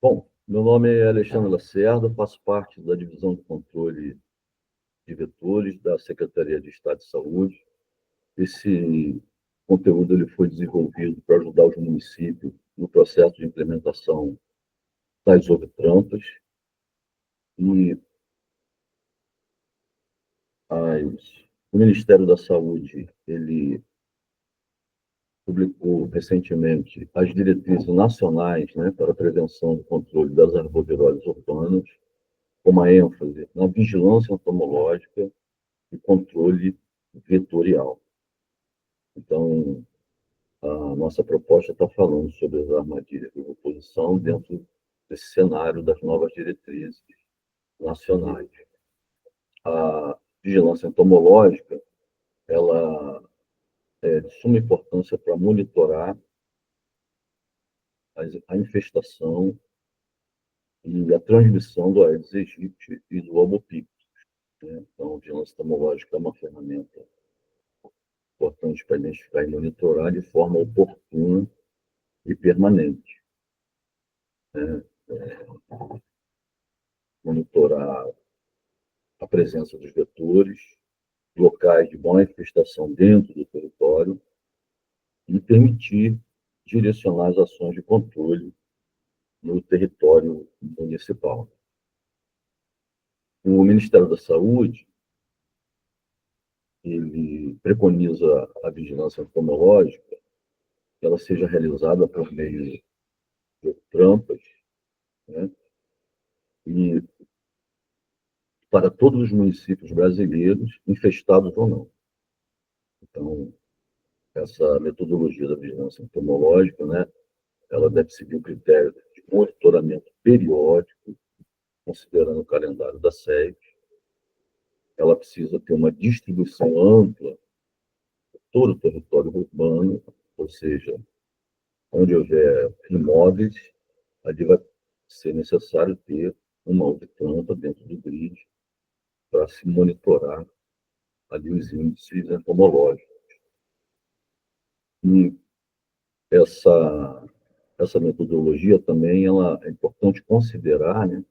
Bom, meu nome é Alexandre Lacerda, faço parte da Divisão de Controle de Vetores da Secretaria de Estado de Saúde. Esse conteúdo ele foi desenvolvido para ajudar os municípios no processo de implementação das Ovitrampas e o Ministério da Saúde ele publicou recentemente as diretrizes nacionais, né, para a prevenção e controle das arboviroses urbanas, com uma ênfase na vigilância entomológica e controle vetorial. Então, a nossa proposta está falando sobre as armadilhas de oposição dentro desse cenário das novas diretrizes nacionais. A vigilância entomológica, ela é de suma importância para monitorar a infestação e a transmissão do Aedes aegypti e do Homo pictus, né? Então, a vigilância entomológica é uma ferramenta importante para identificar e monitorar de forma oportuna e permanente, né? Monitorar a presença dos vetores, locais de maior infestação dentro do território e permitir direcionar as ações de controle no território municipal. O Ministério da Saúde ele preconiza a vigilância entomológica que ela seja realizada por meio de trampas, né? E para todos os municípios brasileiros, infestados ou não. Então, essa metodologia da vigilância entomológica, né, ela deve seguir o critério de monitoramento periódico, considerando o calendário da SEG. Ela precisa ter uma distribuição ampla por todo o território urbano, ou seja, onde houver imóveis, ali vai ser necessário ter uma Ovitrampa dentro do grid para se monitorar ali os índices entomológicos. E essa metodologia também ela é importante considerar, né,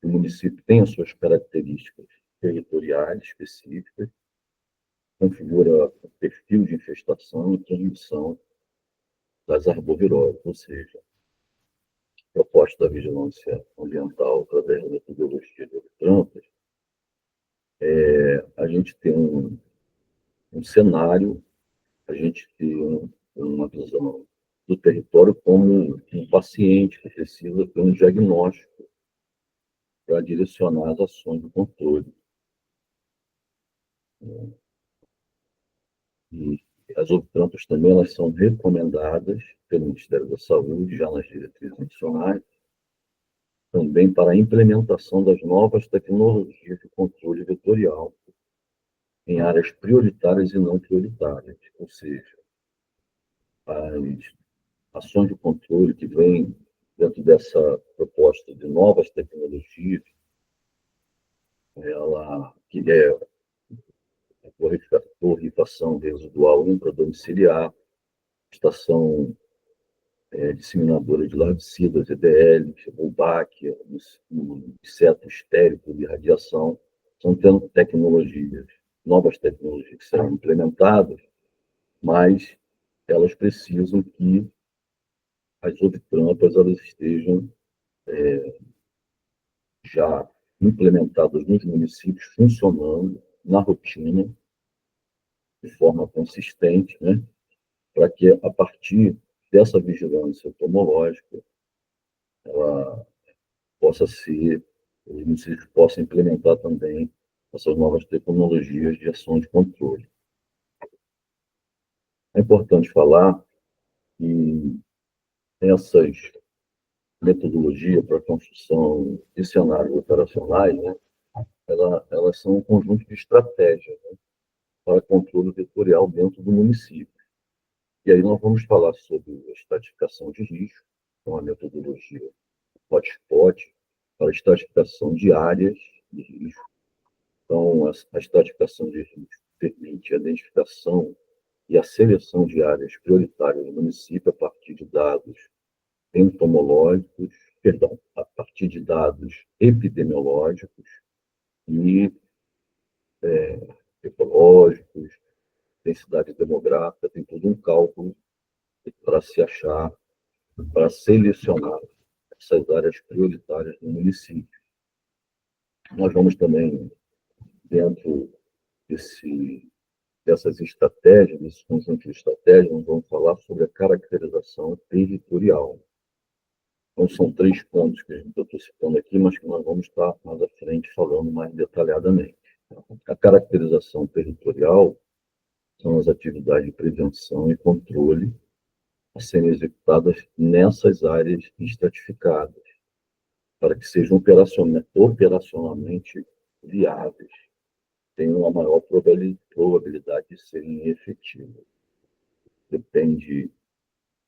que o município tem as suas características territoriais específicas, configura o perfil de infestação e transmissão das arboviroses, ou seja, a proposta da vigilância ambiental através da metodologia de Ovitrampas, a gente tem um cenário, a gente tem uma visão do território como um paciente que precisa ter um diagnóstico para direcionar as ações de controle. E as Ovitrampas também elas são recomendadas pelo Ministério da Saúde, já nas diretrizes nacionais, também para a implementação das novas tecnologias de controle vetorial em áreas prioritárias e não prioritárias, ou seja, as ações de controle que vêm dentro dessa proposta de novas tecnologias, ela que é a borrifação residual intradomiciliar, estação disseminadora de larvicidas, EDL, Wolbachia, inseto histérico de radiação, são tecnologias, novas tecnologias que serão implementadas, mas elas precisam que as Ovitrampas elas estejam já implementadas nos municípios, funcionando na rotina, de forma consistente, né? Para que, a partir dessa vigilância entomológica, ela possa ser, os municípios possam implementar também essas novas tecnologias de ação de controle. É importante falar que essas metodologias para a construção de cenários operacionais, né, elas são um conjunto de estratégias, né, para controle vetorial dentro do município. E aí nós vamos falar sobre a estratificação de risco, com a metodologia hotspot, para a estratificação de áreas de risco. Então, a estratificação de risco permite a identificação e a seleção de áreas prioritárias do município a partir de dados entomológicos perdão, a partir de dados epidemiológicos e ecológicos, densidade demográfica, tem todo um cálculo para se achar, para selecionar essas áreas prioritárias do município. Nós vamos também, dentro dessas estratégias, desse conjunto de estratégias, nós vamos falar sobre a caracterização territorial. Então, são 3 pontos que eu estou citando aqui, mas que nós vamos estar mais à frente falando mais detalhadamente. A caracterização territorial são as atividades de prevenção e controle a serem executadas nessas áreas estratificadas, para que sejam operacionalmente viáveis, tenham uma maior probabilidade de serem efetivas. Depende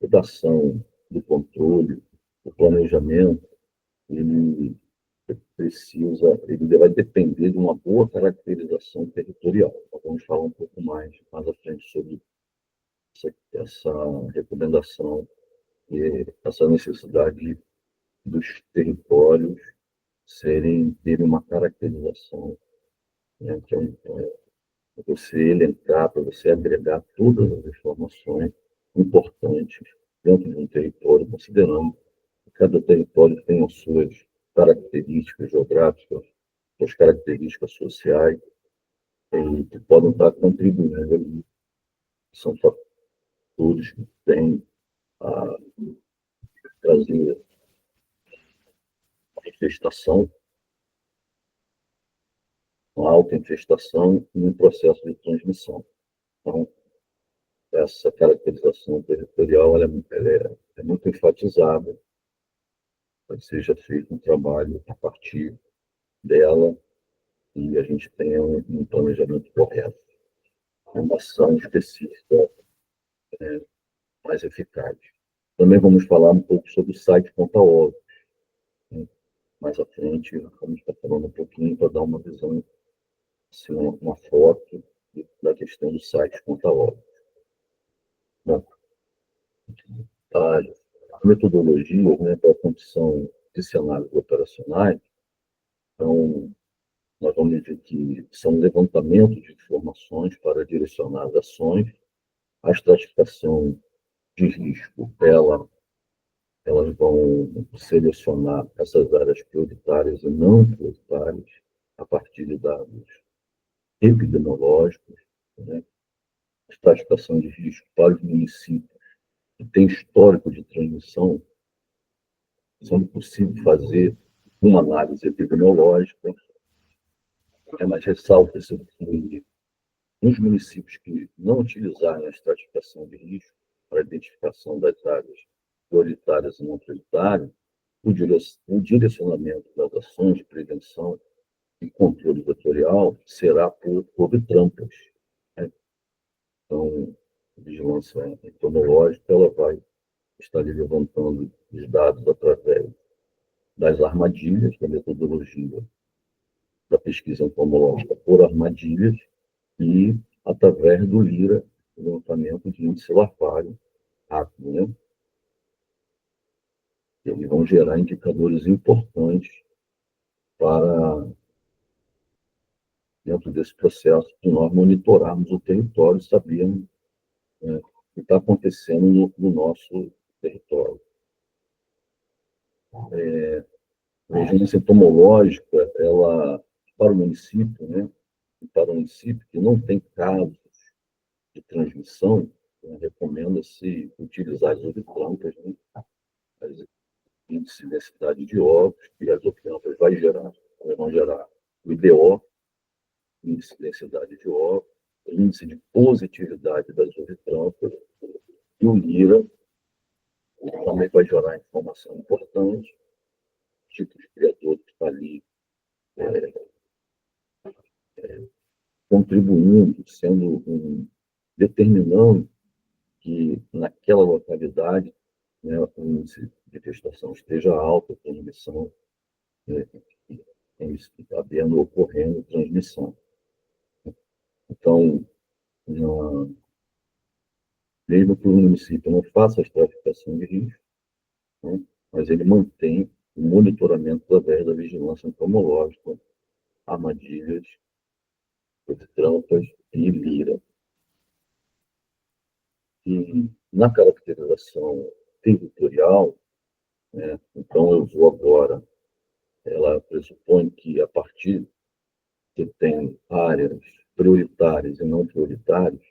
da ação, do controle, do planejamento, ele vai depender de uma boa caracterização territorial. Nós vamos falar um pouco mais à frente sobre essa recomendação e essa necessidade dos territórios terem uma caracterização, né, que para você elencar, para você agregar todas as informações importantes dentro de um território, considerando que cada território tem as suas características geográficas, suas características sociais, que podem estar contribuindo ali. São fatores que têm a trazer a infestação, uma alta infestação e um processo de transmissão. Então, essa caracterização territorial ela é muito enfatizada, para que seja feito um trabalho a partir dela e a gente tenha um planejamento correto, uma ação específica mais eficaz. Também vamos falar um pouco sobre o site Conta-Ovo. Né? Mais à frente, vamos estar falando um pouquinho para dar uma visão, assim, uma foto da questão do site Conta-Ovo. Bom, a metodologia, né, para a condição de cenários operacionais, então, nós vamos ver que são levantamentos de informações para direcionar as ações, a estratificação de risco, elas vão selecionar essas áreas prioritárias e não prioritárias a partir de dados epidemiológicos, né? A estratificação de risco para os municípios que têm histórico de transmissão, sendo possível fazer uma análise epidemiológica, mas ressalta-se que nos municípios que não utilizarem a estratificação de risco para a identificação das áreas prioritárias e não prioritárias, o direcionamento das ações de prevenção e controle vetorial será por trampas. Né? Então, a vigilância entomológica ela vai estar levantando os dados através das armadilhas, da metodologia da pesquisa entomológica por armadilhas, e através do LIRA, levantamento de índice larvário rápido, né? Eles vão gerar indicadores importantes para, dentro desse processo, de nós monitorarmos o território, sabendo, né, o que está acontecendo no nosso território. A vigilância entomológica, ela, para o município, né, e para o município que não tem casos de transmissão, né, recomenda-se utilizar as oviplantas, né, as índice de densidade de ovos, que as oviplantas vão gerar o IDO, índice de densidade de ovos, índice de positividade das oviplantas, e o LIRA também vai gerar informação importante, tipo de criador que está ali contribuindo, sendo determinando que naquela localidade, né, o índice de gestação esteja alto, a transmissão, né, está ocorrendo transmissão. Então, mesmo que o município não faça a estratificação de risco, né, mas ele mantém monitoramento através da vigilância entomológica, armadilhas, trampas e lira. E na caracterização territorial, né, então eu vou agora, ela pressupõe que a partir que tem áreas prioritárias e não prioritárias,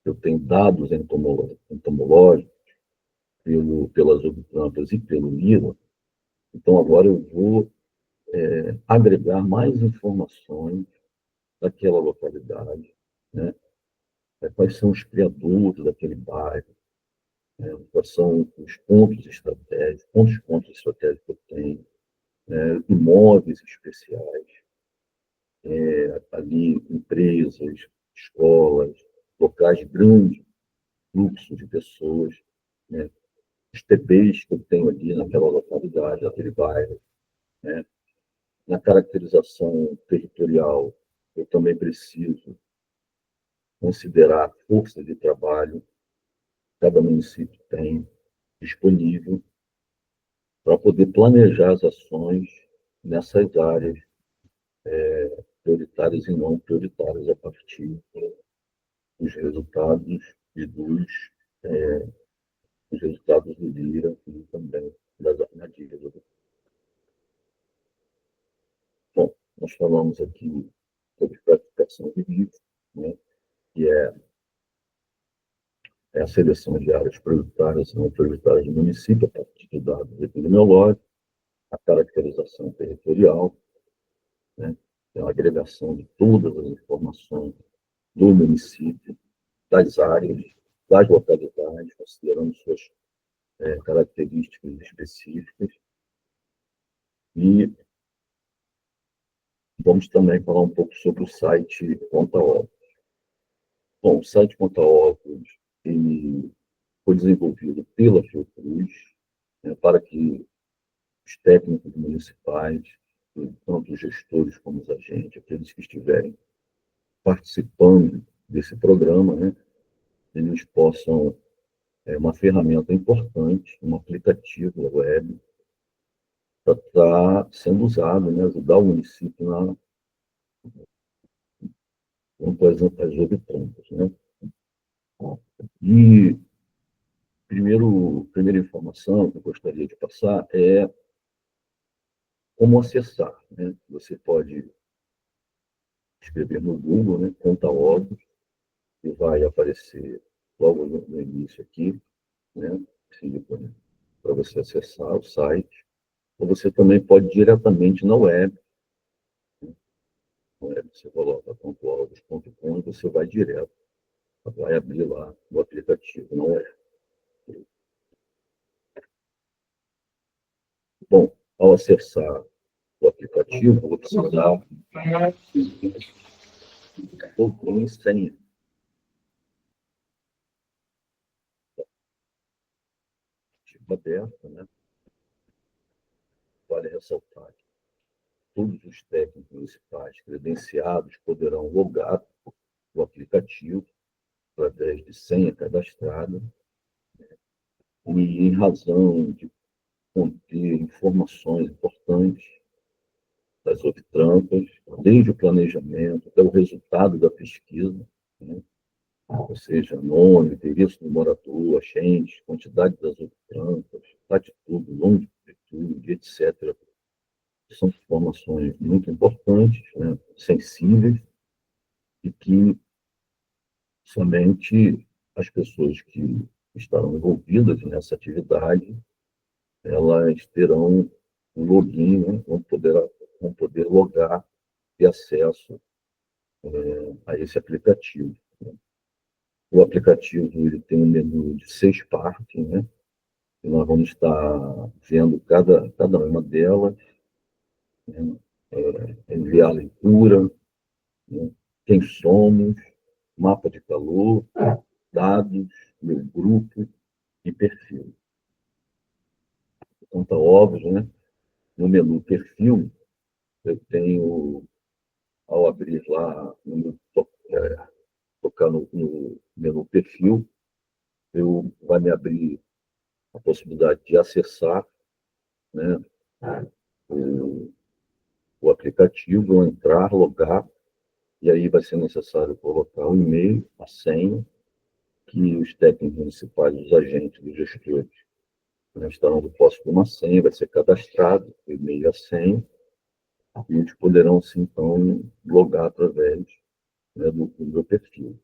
eu tenho dados entomológicos pelas obtrampas e pelo LIRA, então agora eu vou agregar mais informações daquela localidade, né? Quais são os criadores daquele bairro, né? Quais são os pontos estratégicos, quantos pontos estratégicos eu tenho, né? Imóveis especiais, ali empresas, escolas, locais grandes, fluxo de pessoas, né? Os TPs que eu tenho ali naquela localidade, naquele bairro, né? Na caracterização territorial, eu também preciso considerar a força de trabalho que cada município tem disponível para poder planejar as ações nessas áreas prioritárias e não prioritárias a partir dos resultados e dos resultados do LIRA e também das armadilhas. Bom, nós falamos aqui sobre classificação de risco, né, que é a seleção de áreas prioritárias e não prioritárias do município a partir de dados epidemiológicos, a caracterização territorial, né, é a agregação de todas as informações do município, das áreas, das localidades, considerando suas características específicas. E vamos também falar um pouco sobre o site Conta-Óculos. Bom, o site Conta-Óculos foi desenvolvido pela Fiocruz, né, para que os técnicos municipais, tanto os gestores como os agentes, aqueles que estiverem participando desse programa, né, eles possam, uma ferramenta importante, um aplicativo web, para estar sendo usado, né, ajudar o município quanto às obtrampas, né? E primeira informação que eu gostaria de passar é como acessar, né? Você pode escrever no Google, né, Conta-Óculos, e vai aparecer logo no início aqui, né, para você acessar o site. Ou você também pode ir diretamente na web. Na web você coloca contoologos.com e você vai direto. Vai abrir lá o aplicativo na web. Bom, ao acessar o aplicativo, eu vou precisar login e senha. Tipo aberta, né? Vale ressaltar que todos os técnicos municipais credenciados poderão logar o aplicativo através de senha cadastrada e, em razão de conter informações importantes das obtrampas, desde o planejamento até o resultado da pesquisa, né? Ou seja, nome, endereço do morador, agente, quantidade das obtrampas, latitude, longitude, etc. São informações muito importantes, né, sensíveis, e que somente as pessoas que estarão envolvidas nessa atividade, elas terão um login, né, vão poder logar e acesso a esse aplicativo. O aplicativo ele tem um menu de 6 partes, né, e nós vamos estar vendo cada uma delas, né, enviar a leitura, né, quem somos, mapa de calor, dados, meu grupo e perfil. Então, está óbvio, né? No menu perfil, eu tenho, ao abrir lá, tocar no menu perfil, vai me abrir a possibilidade de acessar, né, o aplicativo, vão entrar, logar, e aí vai ser necessário colocar o e-mail, a senha, que os técnicos municipais, os agentes, os gestores, né, estarão de posse de uma senha, vai ser cadastrado o e-mail e a senha, e eles poderão, sim, então, logar através, né, do meu perfil.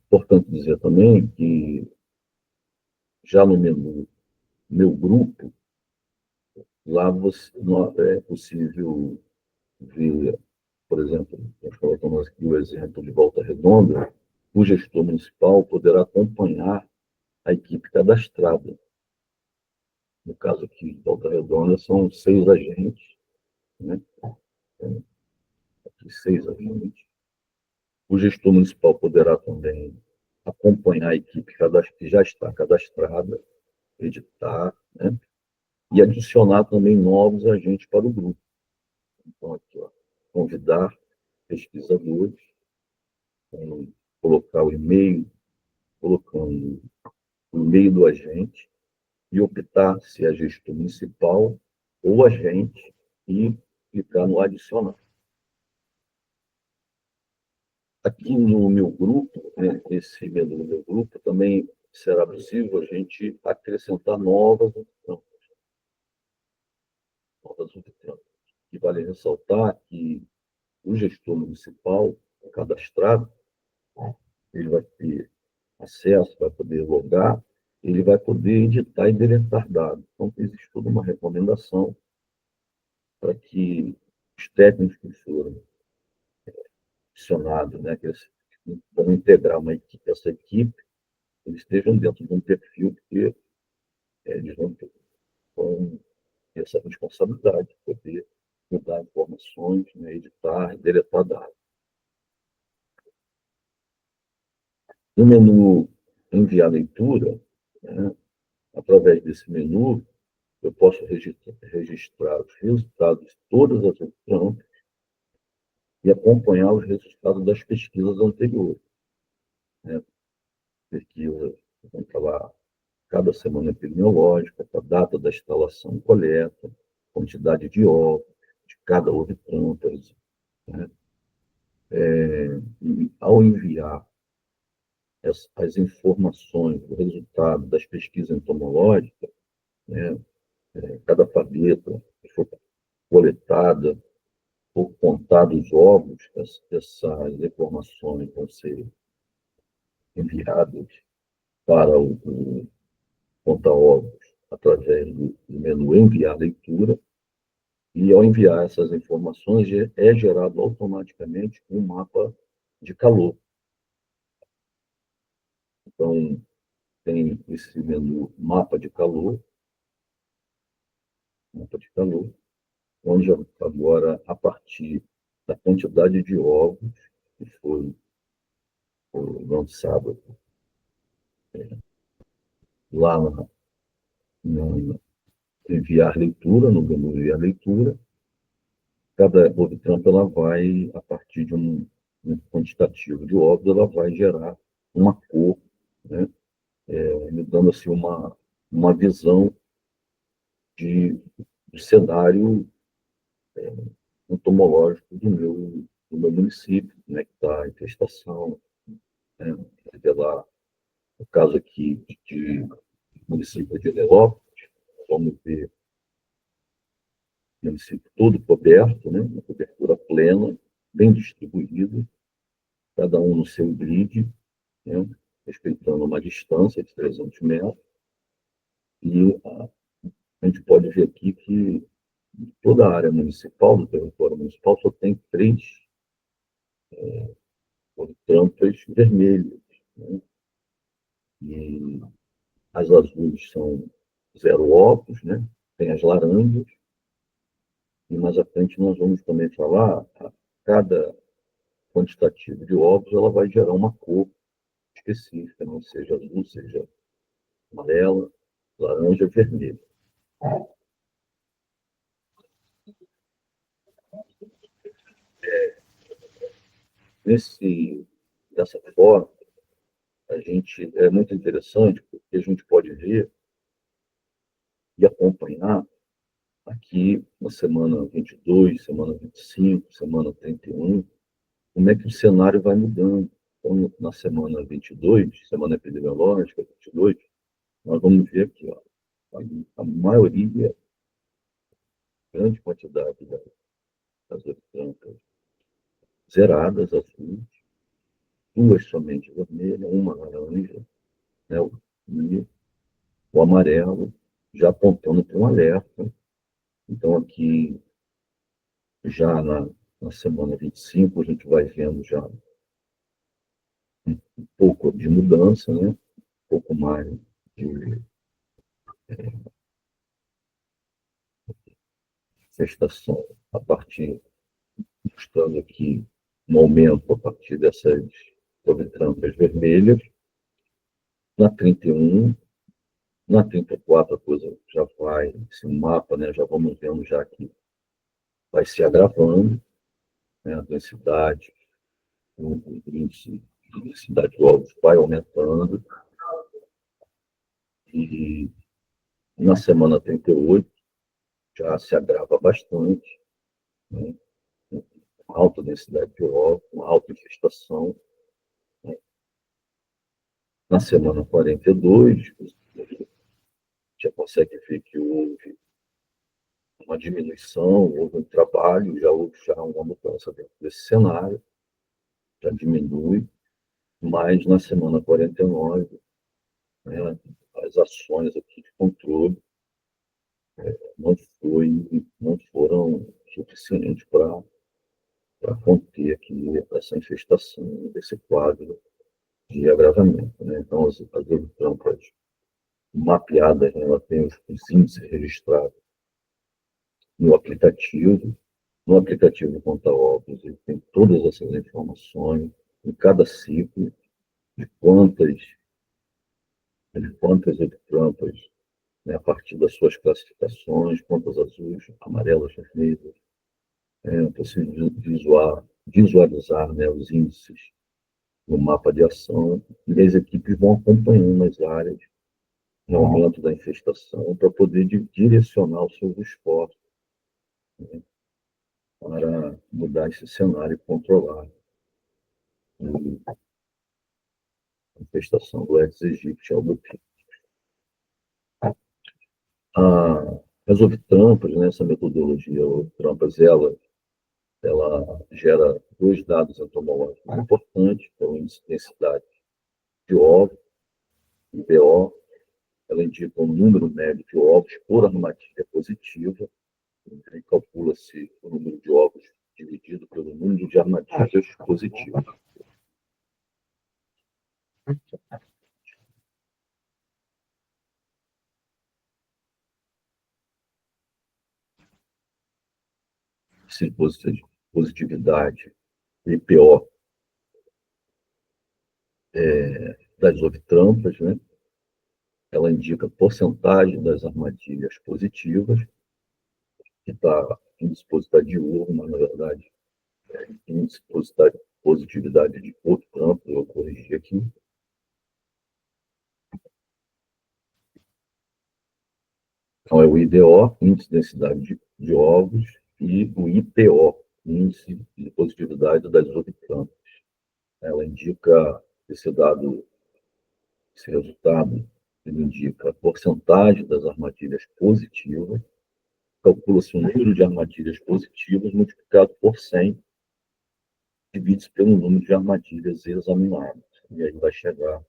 Importante dizer também que já no menu Meu Grupo, lá é possível ver, por exemplo, nós colocamos aqui o exemplo de Volta Redonda, o gestor municipal poderá acompanhar a equipe cadastrada. No caso aqui de Volta Redonda, são 6 agentes, né? Aqui 6 agentes. O gestor municipal poderá também acompanhar a equipe que já está cadastrada, editar, né? E adicionar também novos agentes para o grupo. Então, aqui, ó, convidar pesquisadores, colocar o e-mail, colocando o e-mail do agente e optar se é gestor municipal ou agente e clicar no adicionar. Aqui no meu grupo, né, nesse menu do meu grupo, também será possível a gente acrescentar novas opções. E vale ressaltar que o gestor municipal cadastrado, ele vai ter acesso, vai poder logar, ele vai poder editar e deletar dados. Então, existe toda uma recomendação para que os técnicos que foram adicionados, né, que vão integrar essa equipe, eles estejam dentro de um perfil que eles vão ter essa responsabilidade de poder mudar informações, né, editar e deletar dados. No menu enviar leitura, né, através desse menu, eu posso registrar os resultados de todas as opções e acompanhar os resultados das pesquisas anteriores. Né? Pesquisas, vamos falar, cada semana epidemiológica, a data da instalação e coleta, quantidade de ovos, de cada ovo plantas. Né? E ao enviar as informações, o resultado das pesquisas entomológicas, né? Cada fabeta que for coletada ou contados os ovos, essas informações vão ser enviadas para o conta-ovos através do menu enviar leitura, e ao enviar essas informações é gerado automaticamente um mapa de calor. Então, tem esse menu mapa de calor, onde agora, a partir da quantidade de ovos que foi lançado lá na enviar leitura, no menu enviar leitura, cada Bootcamp ela vai, a partir de um quantitativo de ovos, ela vai gerar uma cor, né, me dando assim uma visão do cenário entomológico do meu município, né, que está em gestação, né, revelar o caso aqui de município de Eleópolis, vamos ver o município todo coberto, né, uma cobertura plena, bem distribuído, cada um no seu grid, né, respeitando uma distância de 300 metros, e a gente pode ver aqui que toda a área municipal, do território municipal, só tem 3 trampas vermelhas, né? E as azuis são 0 ovos, né? Tem as laranjas, e mais à frente nós vamos também falar, cada quantitativo de ovos ela vai gerar uma cor específica, não seja azul, seja amarela, laranja, vermelho. Dessa forma, a gente é muito interessante, que a gente pode ver e acompanhar aqui na semana 22, semana 25, semana 31, como é que o cenário vai mudando. Então, na semana 22, semana epidemiológica 22, nós vamos ver aqui, ó, a maioria, grande quantidade das trancas zeradas, azuis, duas somente vermelhas, uma laranja, né, e o amarelo já apontando para um alerta. Então, aqui, já na semana 25, a gente vai vendo já um pouco de mudança, né? Um pouco mais de gestação a partir, mostrando aqui um aumento a partir dessas trancas vermelhas. Na 31, na 34 a coisa já vai, esse mapa, né, já vamos vendo já que vai se agravando, né, a densidade, o índice de densidade de ovos vai aumentando, e na semana 38 já se agrava bastante, né, alta densidade de ovos, alta infestação. Na semana 42, já consegue ver que houve uma diminuição, houve um trabalho, já houve uma mudança dentro desse cenário, já diminui, mas na semana 49, né, as ações aqui de controle não, não foram suficientes para conter aqui essa infestação, desse quadro de agravamento. Né? Então, as eritrampas mapeadas, né, ela tem os índices registrados no aplicativo. No aplicativo Conta Óculos, ele tem todas essas informações em cada ciclo de quantas eritrampas, né, a partir das suas classificações, quantas azuis, amarelas, vermelhas, para se visualizar, né, os índices no mapa de ação, e as equipes vão acompanhando as áreas no aumento da infestação para poder direcionar os seus esforços, né, para mudar esse cenário e controlar a infestação do Aedes aegypti albopictus. As ovitrampas, né, essa metodologia ovitrampas, ela gera dois dados entomológicos importantes, que é o índice de densidade de ovos, IBO. Ela indica o número médio de ovos por armadilha positiva, e calcula-se o número de ovos dividido pelo número de armadilhas positivas. Sim, positividade, IPO, das ovitrampas, né? Ela indica a porcentagem das armadilhas positivas, que está índice positividade diurno, mas na verdade índice positividade de outro campo, eu corrigi aqui. Então, é o IDO, índice de densidade de ovos, e o IPO, índice de positividade das ovitrampas. Ela indica esse dado, esse resultado, ele indica a porcentagem das armadilhas positivas, calcula-se o número de armadilhas positivas multiplicado por 100, divide-se pelo número de armadilhas examinadas. E aí vai chegar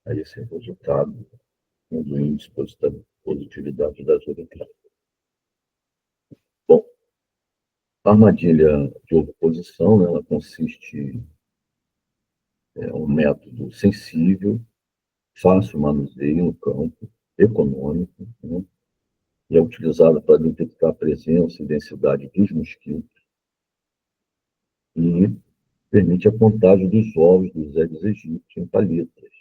a esse resultado do índice de positividade das ovitrampas. Bom, a armadilha de oposição, né, ela consiste um método sensível, fácil manuseio no campo, econômico, né, e é utilizada para detectar a presença e densidade dos mosquitos e permite a contagem dos ovos dos Aedes aegypti em palhetas,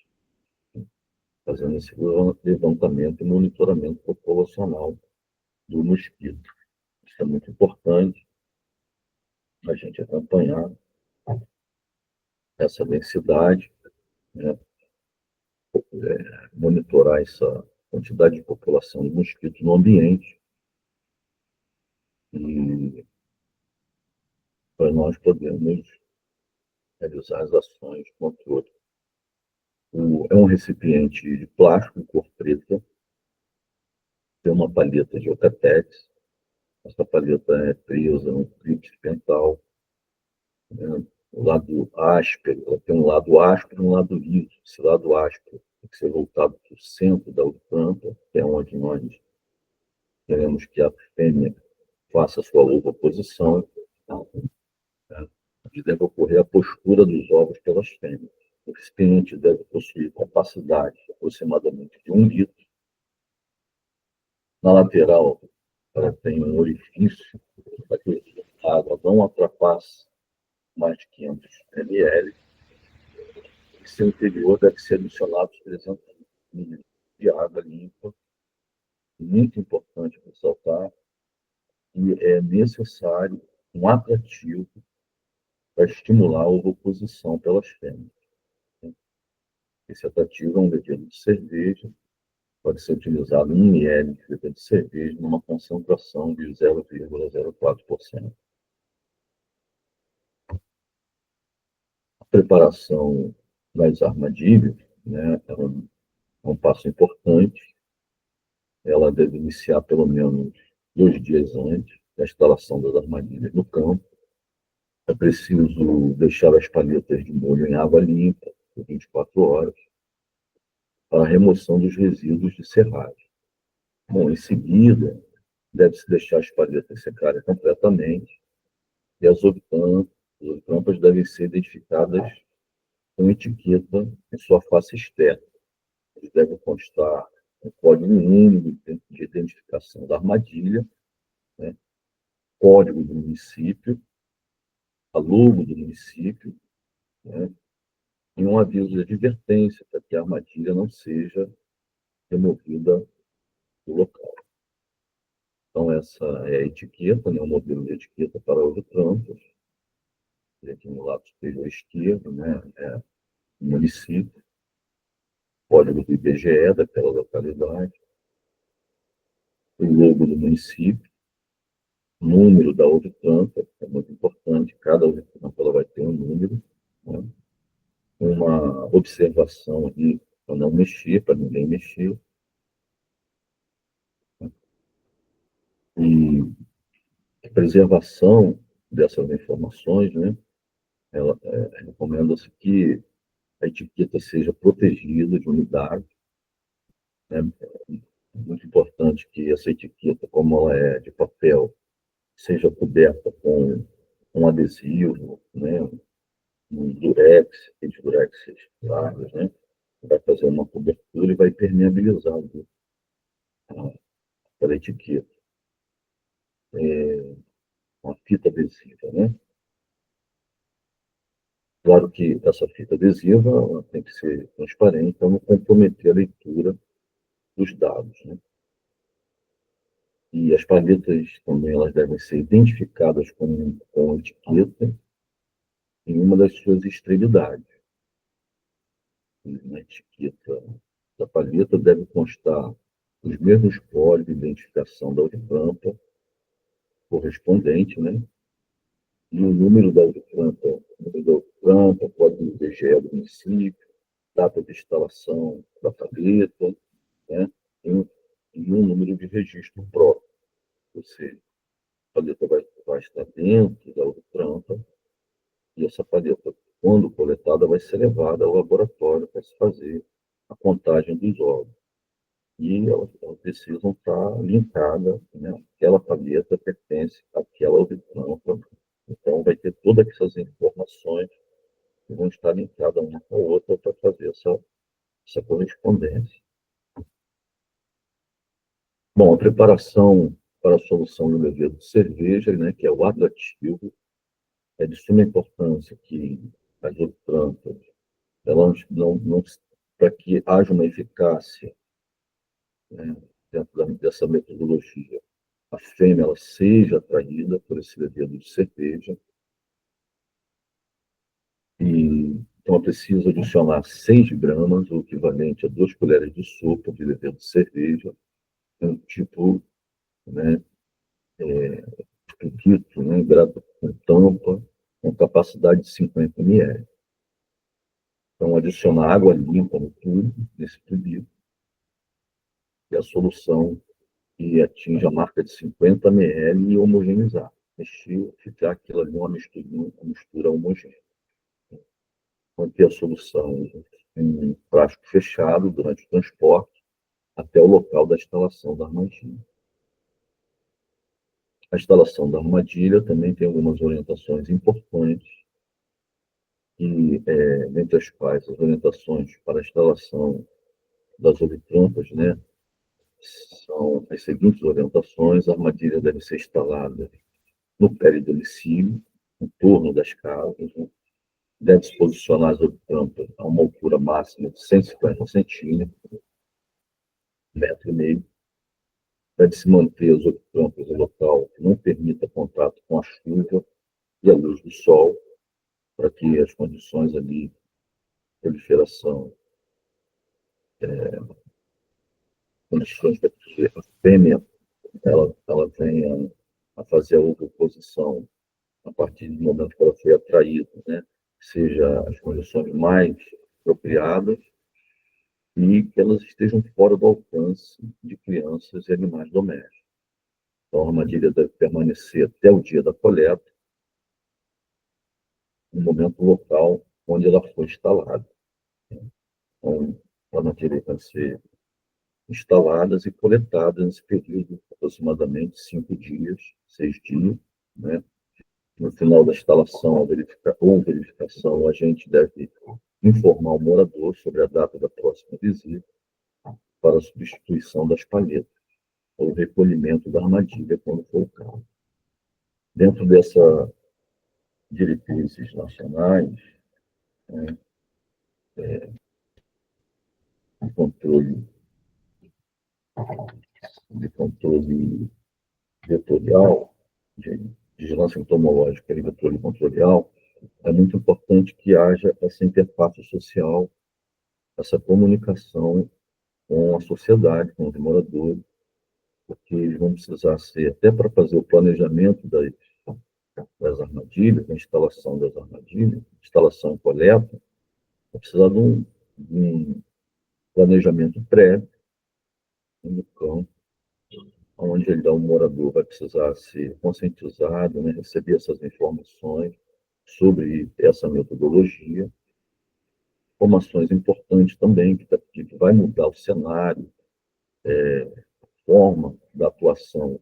fazendo esse levantamento e monitoramento populacional do mosquito. Isso é muito importante a gente acompanhar essa densidade, né, monitorar essa quantidade de população de mosquitos no ambiente e para nós podermos realizar as ações de controle. É um recipiente de plástico cor preta, tem uma palheta de Ocatex. Essa palheta é presa no clipe dental, né? O lado áspero, ela tem um lado áspero e um lado liso. Esse lado áspero tem que ser voltado para o centro da planta, que é onde nós queremos que a fêmea faça a sua ovoposição, né? Onde deve ocorrer a postura dos ovos pelas fêmeas. O recipiente deve possuir capacidade aproximadamente de 1 litro. Na lateral, ela tem um orifício para que a água não ultrapasse mais de 500 ml. E seu interior deve ser adicionado 300 ml de água limpa. Muito importante ressaltar que é necessário um atrativo para estimular a ovoposição pelas fêmeas. Esse atrativo é um bebida de cerveja, pode ser utilizado 1 ml de bebida de cerveja numa concentração de 0,04%. A preparação das armadilhas, né, é um passo importante. Ela deve iniciar pelo menos 2 dias antes da instalação das armadilhas no campo. É preciso deixar as palhetas de molho em água limpa por 24 horas para a remoção dos resíduos de serragem. Bom, em seguida, deve-se deixar as palhetas secarem completamente e as ovitrampas devem ser identificadas com etiqueta em sua face externa. Eles devem constar um código único de identificação da armadilha, né? Código do município, a logo do município, né? E um aviso de advertência para que a armadilha não seja removida do local. Então, essa é a etiqueta, né? O modelo de etiqueta para ovitrampas. Aqui no lado superior esquerdo, né? É o município, código do IBGE daquela localidade, o logo do município, número da ovitrampa, é muito importante, cada ovitrampa ela vai ter um número, né? Uma observação ali para não mexer, para ninguém mexer. E a preservação dessas informações, né? Recomenda-se que a etiqueta seja protegida de umidade, né? É muito importante que essa etiqueta, como ela é de papel, seja coberta com um adesivo, né? Um durex, aqueles durex largos, né? Vai fazer uma cobertura e vai permeabilizar aquela etiqueta. Uma fita adesiva, né? Claro que essa fita adesiva tem que ser transparente para não comprometer a leitura dos dados, né? E as palhetas também elas devem ser identificadas com etiqueta em uma das suas extremidades. Na etiqueta da palheta deve constar os mesmos códigos de identificação da oviprampa correspondente, né? E o número da oviprampa, código do IBGE do município, data de instalação da palheta, né? E um número de registro próprio. Ou seja, a palheta vai estar dentro da oviprampa e essa palheta, quando coletada, vai ser levada ao laboratório para se fazer a contagem dos ovos. E elas precisam estar linkadas, né? Aquela palheta pertence àquela oviprampa. Então, vai ter todas essas informações que vão estar linkadas uma com a outra para fazer essa correspondência. Bom, a preparação para a solução do levedo de cerveja, né, que é o atrativo, é de suma importância que as oviprampas, elas não, para que haja uma eficácia, né, dentro dessa metodologia, a fêmea ela seja atraída por esse levedo de cerveja. E, então, preciso adicionar 6 gramas, o equivalente a 2 colheres de sopa de levedura de cerveja, um tipo, né, pequito, né, com tampa, com capacidade de 50 ml. Então, adicionar água limpa no tubo, nesse tubinho, e a solução que atinge a marca de 50 ml e homogeneizar. Mexer, ficar aquilo ali uma mistura homogênea. Manter a solução em um plástico fechado durante o transporte até o local da instalação da armadilha. A instalação da armadilha também tem algumas orientações importantes, e, dentre as quais as orientações para a instalação das olitrampas, né, são as seguintes orientações: a armadilha deve ser instalada no peridomicílio, em torno das casas, né? Deve-se posicionar as olitrampas a uma altura máxima de 150 centímetros, 1,5 m. Deve-se manter as olitrampas em local que não permita contato com a chuva e a luz do sol, para que as condições ali de proliferação, condições para que a fêmea ela venha a fazer a ovoposição a partir do momento que ela foi atraída, né? Seja as condições mais apropriadas e que elas estejam fora do alcance de crianças e animais domésticos. Então, a armadilha deve permanecer até o dia da coleta, no momento local onde ela foi instalada. Então, a armadilha vai ser instaladas e coletadas nesse período de aproximadamente 5 dias, 6 dias, né? No final da instalação ou verificação, o agente deve informar o morador sobre a data da próxima visita para a substituição das palhetas ou recolhimento da armadilha, quando for o caso. Dentro dessas diretrizes nacionais, né, de controle vetorial, de vigilância entomológica e controle controlial, é muito importante que haja essa interface social, essa comunicação com a sociedade, com os moradores, porque eles vão precisar ser, até para fazer o planejamento das armadilhas, a instalação das armadilhas, instalação e coleta, vai precisar de um planejamento prévio no campo, onde o morador vai precisar ser conscientizado, né, receber essas informações sobre essa metodologia. Informações importantes também, que vai mudar o cenário, a forma da atuação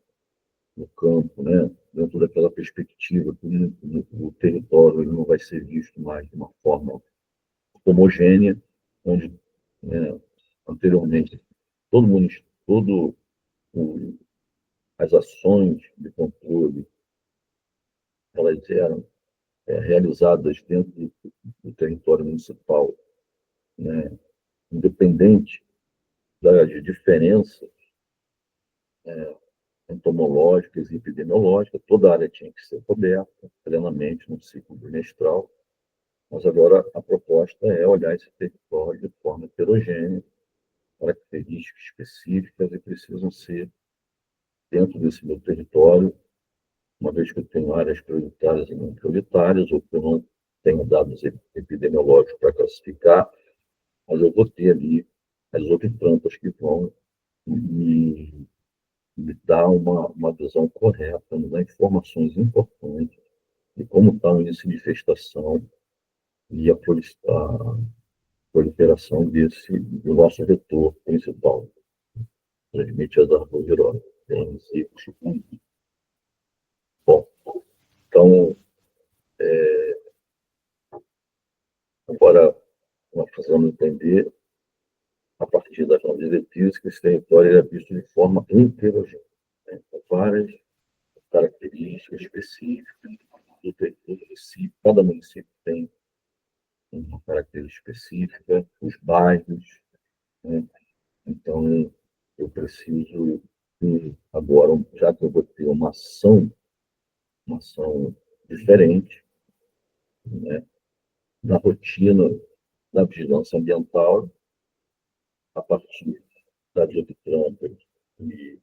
no campo, né, dentro daquela perspectiva que o território ele não vai ser visto mais de uma forma homogênea, onde, né, anteriormente todo as ações de controle elas eram realizadas dentro do território municipal, né, independente das diferenças entomológicas e epidemiológicas. Toda a área tinha que ser coberta plenamente no ciclo bimestral, mas agora a proposta é olhar esse território de forma heterogênea, características específicas e precisam ser dentro desse meu território, uma vez que eu tenho áreas prioritárias e não prioritárias, ou que eu não tenho dados epidemiológicos para classificar, mas eu vou ter ali as outras que vão me dar uma visão correta, me dar informações importantes de como está o índice de infestação e a proliferação do nosso vetor principal, transmite as arboviroses, dengue, zika, chikungunya. Bom, então, agora nós precisamos entender, a partir das novas diretrizes, que esse território é visto de forma heterogênea, né? Com várias características específicas do município. Cada município tem uma característica específica, os bairros, né? Então, eu preciso, agora, já que eu vou ter uma ação diferente, né, na rotina da vigilância ambiental, a partir da biotrampas e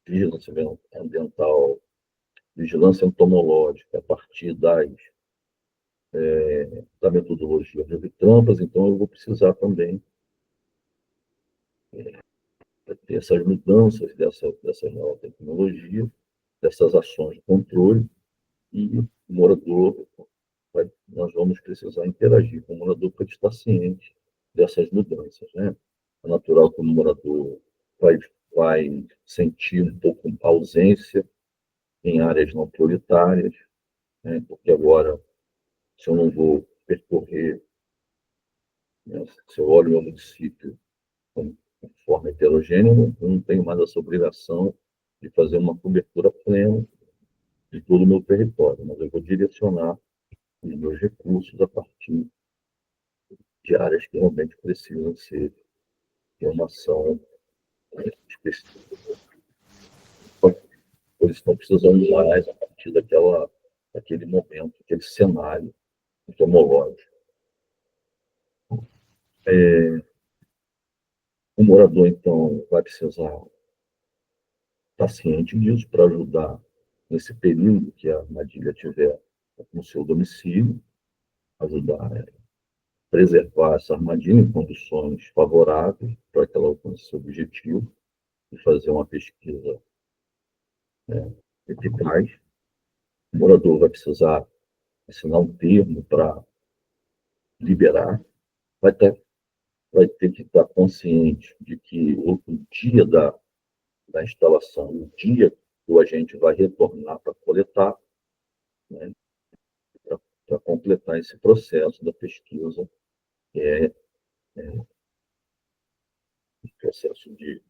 vigilância ambiental, vigilância entomológica, a partir da metodologia de trampas, então eu vou precisar também ter essas mudanças dessa nova tecnologia, dessas ações de controle, e o morador, nós vamos precisar interagir com o morador para ele estar ciente dessas mudanças, né? É natural que o morador vai sentir um pouco a ausência em áreas não prioritárias, né? Porque agora, se eu não vou percorrer, né? Se eu olho o meu município de forma heterogênea, eu não tenho mais essa obrigação de fazer uma cobertura plena de todo o meu território, mas eu vou direcionar os meus recursos a partir de áreas que realmente precisam ser de uma ação específica. Eles estão precisando mais a partir daquele momento, aquele cenário entomológico. O morador, então, vai precisar estar ciente disso para ajudar nesse período que a armadilha estiver no seu domicílio, ajudar a preservar essa armadilha em condições favoráveis para que ela alcance seu objetivo e fazer uma pesquisa eficaz. O morador vai precisar assinar um termo para liberar, vai ter, vai ter que estar consciente de que o dia da instalação, o dia que o agente vai retornar para coletar, né, para completar esse processo da pesquisa, que é o processo de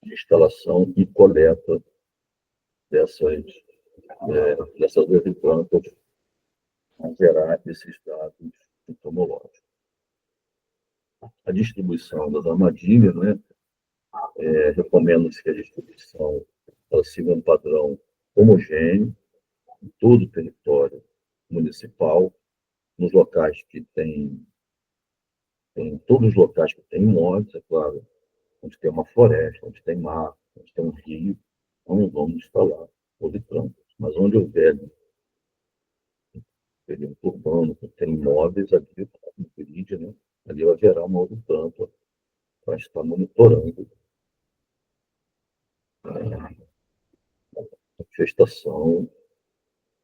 instalação e coleta dessas plantas, a gerar esses dados entomológicos. A distribuição das armadilhas, né, recomenda-se que a distribuição ela siga um padrão homogêneo em todo o território municipal, nos locais que tem todos os locais que têm imóveis, é claro, onde tem uma floresta, onde tem mar, onde tem um rio, não vamos instalar politrancas. Mas onde houver perímetro urbano, que tem imóveis, ali no grid, né, ali haverá uma olitrampa para estar monitorando a gestação,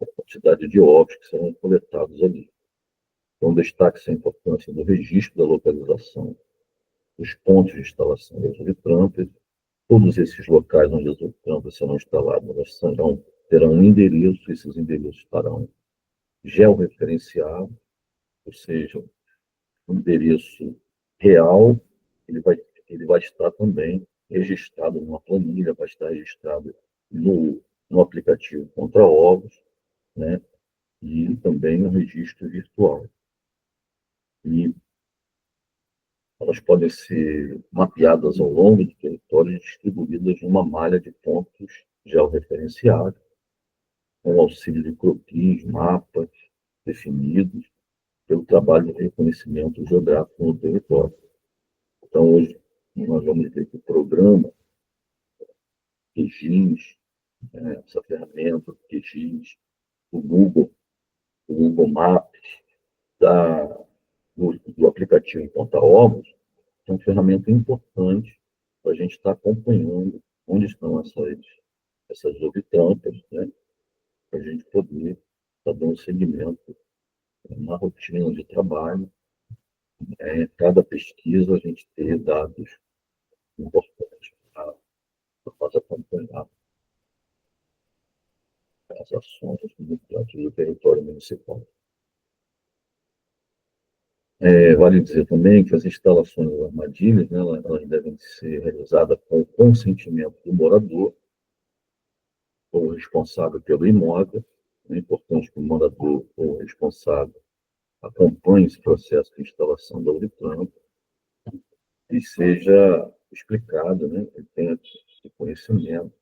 a quantidade de ovos que serão coletados ali. Então, destaque-se a importância do registro da localização dos pontos de instalação das olitrampas. Todos esses locais onde as olitrampas serão instaladas, elas terão um endereço, esses endereços estarão georreferenciados, ou seja, um endereço real, ele vai, ele vai estar também registrado numa planilha, vai estar registrado no aplicativo Contra Ovos, né? E também no registro virtual. E elas podem ser mapeadas ao longo do território e distribuídas numa malha de pontos georreferenciados, com o auxílio de croquis, mapas definidos pelo trabalho de reconhecimento geográfico no território. Então, hoje, nós vamos ver que o programa QGIS, né, essa ferramenta QGIS, o Google Maps, da, do aplicativo Conta Ovos, é uma ferramenta importante para a gente estar acompanhando onde estão essas olitrampas, né, para a gente poder estar dando seguimento na rotina de trabalho. Cada pesquisa a gente ter dados importantes para nós acompanhar as ações do território municipal. Vale dizer também que as instalações das armadilhas, né, elas devem ser realizadas com o consentimento do morador ou responsável pelo imóvel. É importante que o morador ou responsável acompanhe esse processo de instalação da olitrampa e seja explicado, né, que tenha conhecimento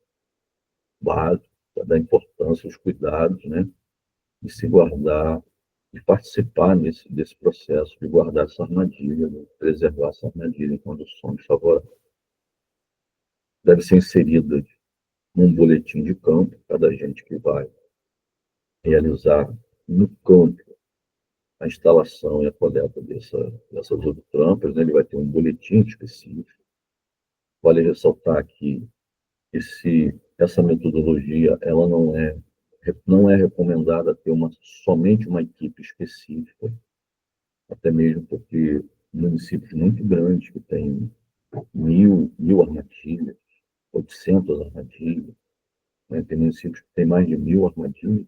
básico da importância, os cuidados, né, de se guardar, de participar desse processo, de guardar essa armadilha, de preservar essa armadilha em condições favoráveis. Deve ser inserida num boletim de campo, cada gente que vai realizar no campo a instalação e a coleta dessas hidrotrampas, né? Ele vai ter um boletim específico. Vale ressaltar aqui que essa metodologia ela não é recomendada ter somente uma equipe específica, até mesmo porque municípios muito grandes que têm mil armadilhas, 800 armadilhas, né? Tem municípios que têm mais de 1000 armadilhas,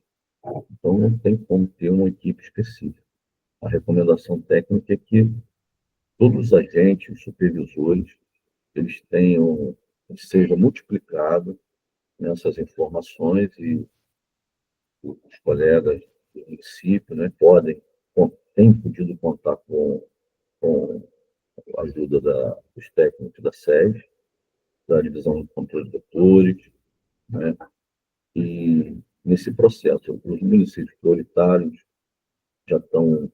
então não tem como ter uma equipe específica. A recomendação técnica é que todos os agentes, os supervisores, eles sejam multiplicados nessas informações e os colegas do município, né, têm podido contar com a ajuda dos técnicos da sede, da divisão de controle de vetores, né, e nesse processo, os municípios prioritários já estão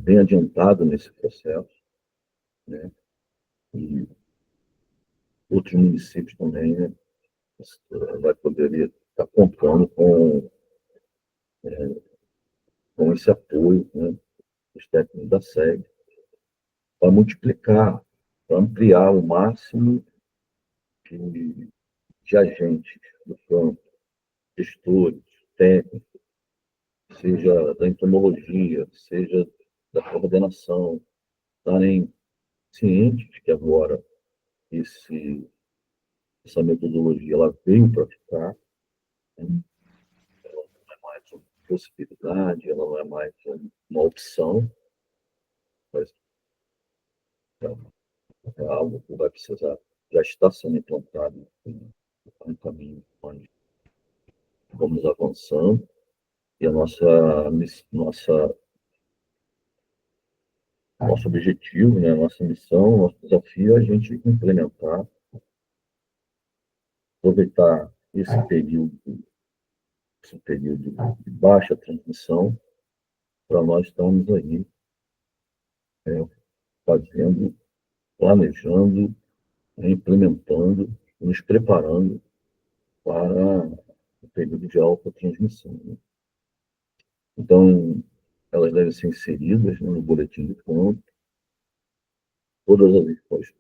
bem adiantados nesse processo, né, e outros municípios também, né, vai poder estar contando com esse apoio, né, dos técnicos da sede, para multiplicar, para ampliar o máximo de agentes do campo, gestores, técnicos, seja da entomologia, seja da coordenação, estarem cientes que agora essa metodologia ela veio para ficar, né? Ela não é mais uma possibilidade, ela não é mais uma opção, mas é algo que vai precisar, já está sendo implantado no caminho onde vamos avançando, e nosso objetivo, né, nossa missão, nosso desafio é a gente implementar, aproveitar esse período de baixa transmissão, para nós estarmos aí fazendo, planejando, implementando, nos preparando para o período de alta transmissão, né? Então, elas devem ser inseridas, né, no boletim de campo, todas as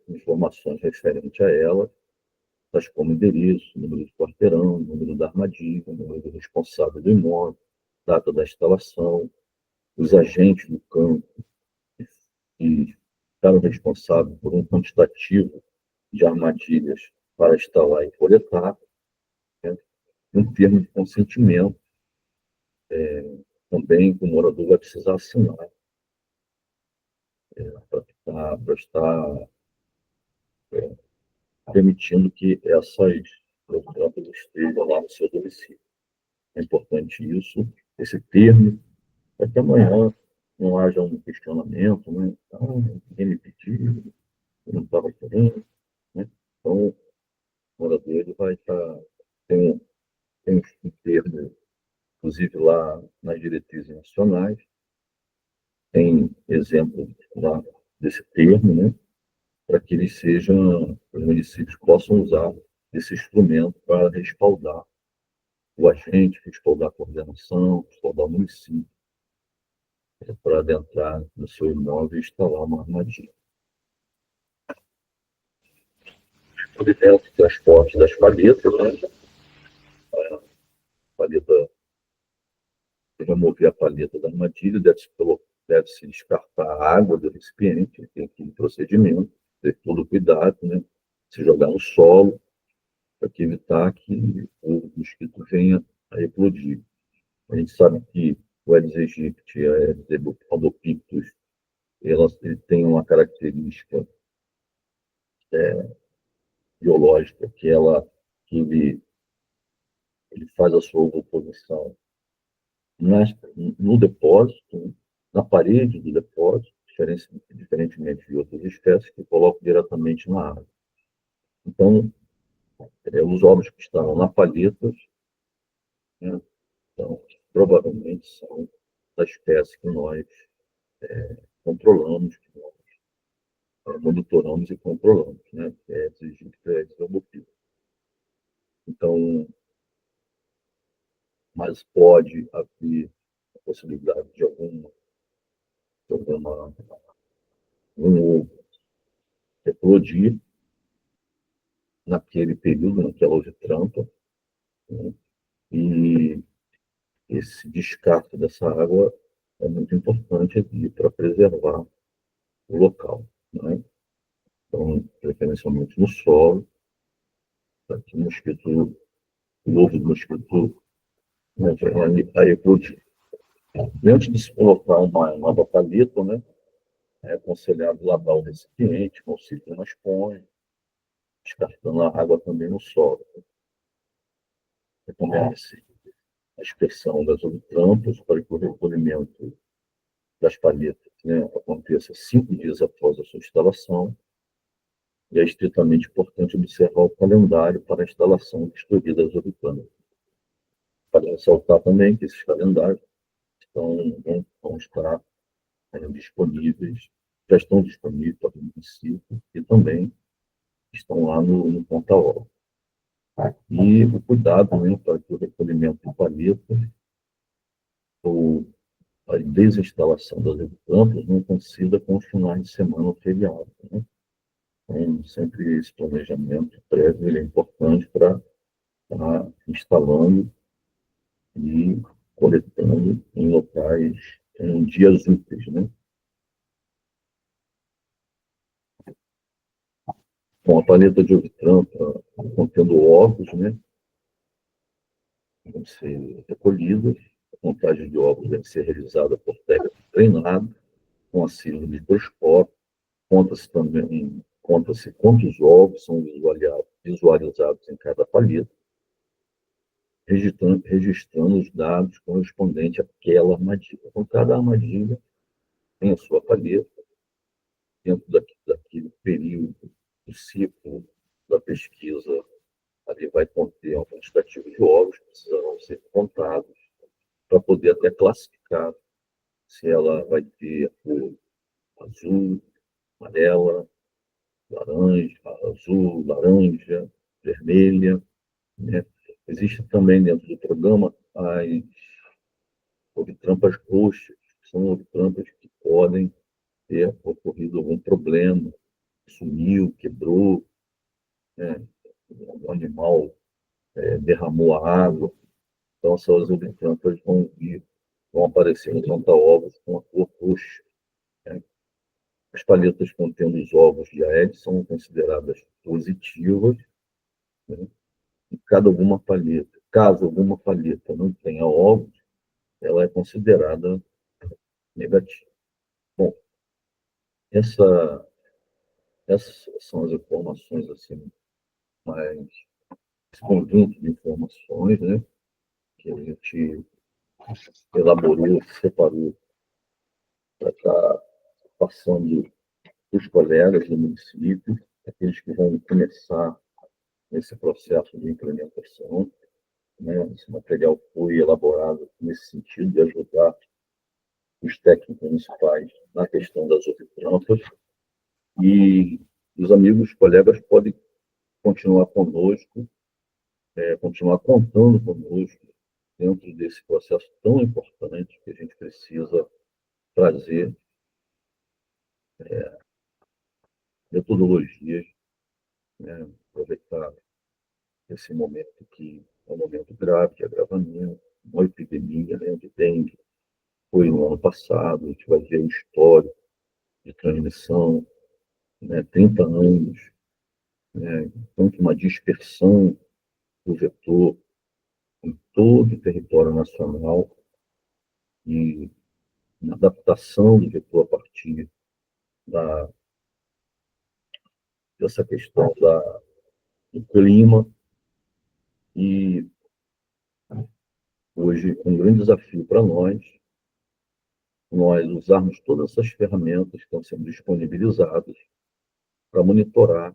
informações referentes a elas, tais como endereço, número de quarteirão, número da armadilha, número do responsável do imóvel, data da instalação, os agentes do campo que ficaram responsáveis por um quantitativo de armadilhas para instalar e coletar, né? Um termo de consentimento também que o morador vai precisar assinar para estar permitindo que essas programas estejam lá no seu domicílio. É importante isso, esse termo, para que amanhã não haja um questionamento, né? Ninguém me pediu, eu não estava querendo, né? Então, o morador ele vai estar, tem um termo, inclusive lá nas diretrizes nacionais, tem exemplo lá desse termo, né? Para que os municípios possam usar esse instrumento para respaldar o agente, respaldar a coordenação, respaldar o município, para adentrar no seu imóvel e instalar uma armadilha. Providência de transporte das palhetas, né? A palheta, remover a palheta da armadilha, deve-se descartar a água do recipiente, tem aquele procedimento, ter todo cuidado, né? Se jogar no solo, para evitar que o mosquito venha a eclodir. A gente sabe que o Aedes aegypti, a Aedes albopictus, ele tem uma característica biológica que ele faz a sua oposição no depósito, na parede do depósito, diferentemente de outras espécies que colocam diretamente na água. Então, os ovos que estavam na palheta, né, então, provavelmente são da espécie que nós controlamos, que nós monitoramos e controlamos, né? Que é Aedes albopictus. Então, mas pode haver a possibilidade de um ovo eclodir naquele período, naquela ovitrampa, né? E esse descarte dessa água é muito importante aqui para preservar o local, né? Então, preferencialmente no solo, para que o ovo do mosquito, né, a eclodir. E antes de se colocar uma nova paleta, né, é aconselhado lavar o recipiente com auxílio na esponja, descartando a água também no solo. Recomenda-se a expersão das ovitrampas para que o recolhimento das palhetas, né, aconteça 5 dias após a sua instalação. E é estritamente importante observar o calendário para a instalação e vistoria das ovitrampas. Para ressaltar também que esses calendários vão estar disponíveis, já estão disponíveis para o município e também estão lá no Ponta-Hora. E o cuidado, né, para que o recolhimento de palhetas ou a desinstalação das ovitrampas não coincida com os finais de semana ou feriado, né? Então, sempre esse planejamento prévio ele é importante para estar instalando e coletando em locais, em dias úteis, né? Bom, a paleta de ovitrampa contendo ovos, né, vão ser recolhidas. A contagem de ovos deve ser realizada por técnico treinado, com auxílio microscópio. Conta-se quantos ovos são visualizados em cada paleta, registrando os dados correspondentes àquela armadilha. Então, cada armadilha tem a sua paleta, dentro daquele período do ciclo da pesquisa, ali vai conter um quantitativo de ovos que precisarão ser contados para poder até classificar se ela vai ter cor azul, amarela, laranja, azul, laranja, vermelha, né? Existe também dentro do programa as ovitrampas roxas, que são ovitrampas que podem ter ocorrido algum problema, sumiu, quebrou, né? O animal derramou a água. Então, essas ovitrampas vão aparecer no planta-ovos com a cor roxa, né? As palhetas contendo os ovos de Aedes são consideradas positivas, né? E caso alguma palheta não tenha ovos, ela é considerada negativa. Bom, essa, essas são as informações, assim, mais esse conjunto de informações, né, que a gente elaborou, separou para estar passando para os colegas do município, aqueles que vão começar nesse processo de implementação, né? Esse material foi elaborado nesse sentido de ajudar os técnicos municipais na questão das ovitrampas e os amigos, os colegas podem continuar conosco, continuar contando conosco dentro desse processo tão importante que a gente precisa trazer metodologias, né? Aproveitar esse momento que é um momento grave, de agravamento, uma epidemia, né, de dengue, foi no ano passado, a gente vai ver o histórico de transmissão, né, 30 anos, né, tanto uma dispersão do vetor em todo o território nacional e uma adaptação do vetor a partir da, dessa questão do clima. E hoje, um grande desafio para nós usarmos todas essas ferramentas que estão sendo disponibilizadas para monitorar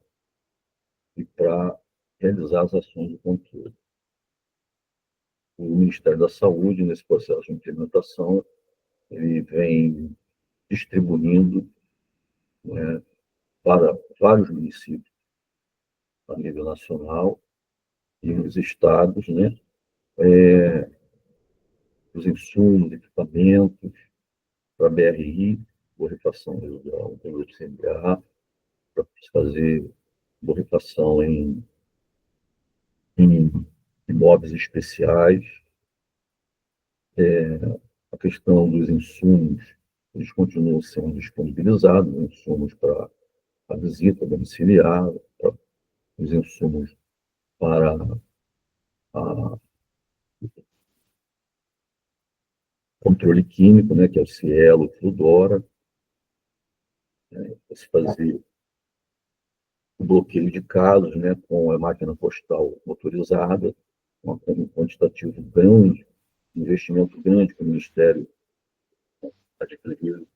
e para realizar as ações de controle. o Ministério da Saúde, nesse processo de implementação, ele vem distribuindo, né, para vários municípios a nível nacional e nos estados, né, os insumos, equipamentos para a BRI, borrifação residual, produto CNA, para fazer borrifação em imóveis especiais. A questão dos insumos, eles continuam sendo disponibilizados, insumos para a visita domiciliar, para os insumos para a controle químico, né, que é o Cielo, o Fludora, né, para se fazer o bloqueio de casos, né, com a máquina postal motorizada, com um quantitativo grande, investimento grande que o Ministério adquiriu, uma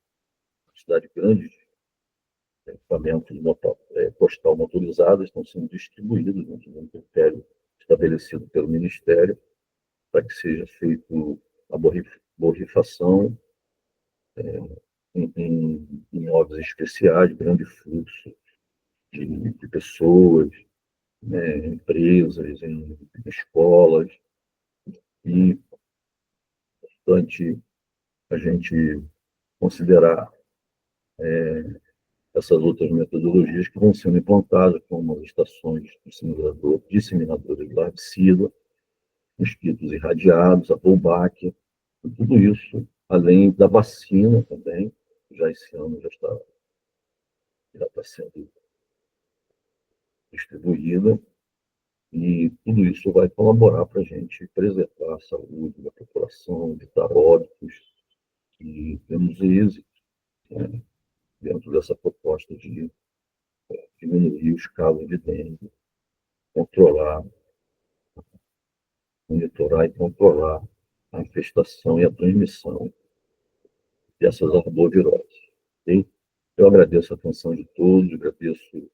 quantidade grande de equipamentos postal motorizados estão sendo distribuídos dentro de um critério estabelecido pelo Ministério para que seja feito a borrifação em imóveis especiais, grande fluxo de pessoas, né, empresas, em escolas, e é importante a gente considerar essas outras metodologias que vão sendo implantadas, como as estações disseminadoras de larvicida, mosquitos irradiados, a Wolbachia, e tudo isso, além da vacina também, já esse ano já está sendo distribuída, e tudo isso vai colaborar para a gente preservar a saúde da população, evitar óbitos, e temos êxito, né, dentro dessa proposta de diminuir os casos de dengue, controlar, monitorar e controlar a infestação e a transmissão dessas arboviroses. Okay? Eu agradeço a atenção de todos, agradeço